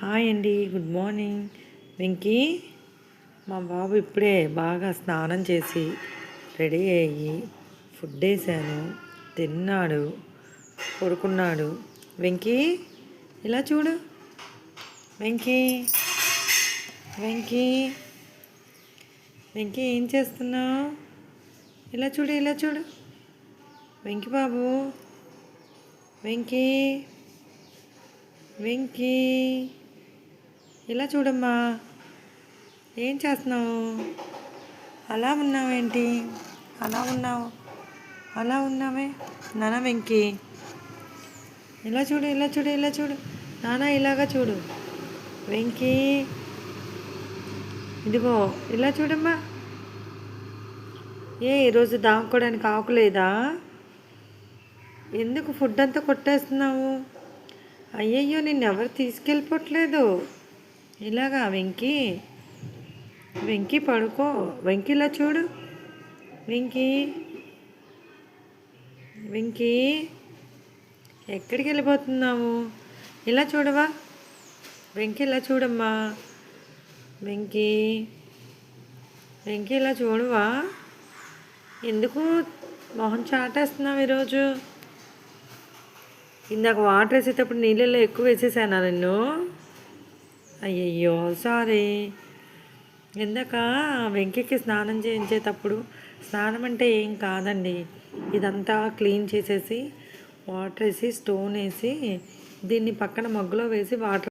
Hi అండి, good morning. Venky, మా బాబు ఇప్పుడే బాగా స్నానం చేసి రెడీ అయ్యి ఫుడ్ వేసాను, తిన్నాడు, పడుకున్నాడు. వెంకీ, ఇలా చూడు. వెంకీ, వెంకీ, వెంకీ, ఏం చేస్తున్నావు? ఇలా చూడు, ఇలా చూడు. వెంకీ బాబు, వెంకీ, వెంకీ, ఇలా చూడమ్మా. ఏం చేస్తున్నావు? అలా ఉన్నావేంటి? అలా ఉన్నావే నాన్న. వెంకీ, ఇలా చూడు, ఇలా చూడు, ఇలా చూడు నాన్న. ఇలాగా చూడు వెంకీ. ఇదిగో ఇలా చూడమ్మా. ఈరోజు దాక్కోడానికి ఆకులేదా? ఎందుకు ఫుడ్ అంతా కొట్టేస్తున్నావు? అయ్యయ్యో, నిన్నెవరు తీసుకెళ్ళిపోవట్లేదు. ఇలాగా వెంకీ. వెంకీ, పడుకో. వెంకీ, ఇలా చూడు. వెంకీ, వెంకీ, ఎక్కడికి వెళ్ళిపోతున్నావు? ఇలా చూడవా? వెంకీ, ఇలా చూడమ్మా. వెంకీ, వెంకీ, ఇలా చూడవా? ఎందుకు మొహం చాటేస్తున్నావు ఈరోజు? ఇందాక వాటర్ వేసేటప్పుడు నీళ్ళల్లో ఎక్కువ వేసేసానా నిన్ను? అయ్యయ్యో, సారీ. ఇందాక వెంకీకి స్నానం చేయించేటప్పుడు, స్నానం అంటే ఏం కాదండి, ఇదంతా క్లీన్ చేసేసి వాటర్ వేసి స్టోన్ వేసి దీన్ని పక్కన మగ్గులో వేసి వాటర్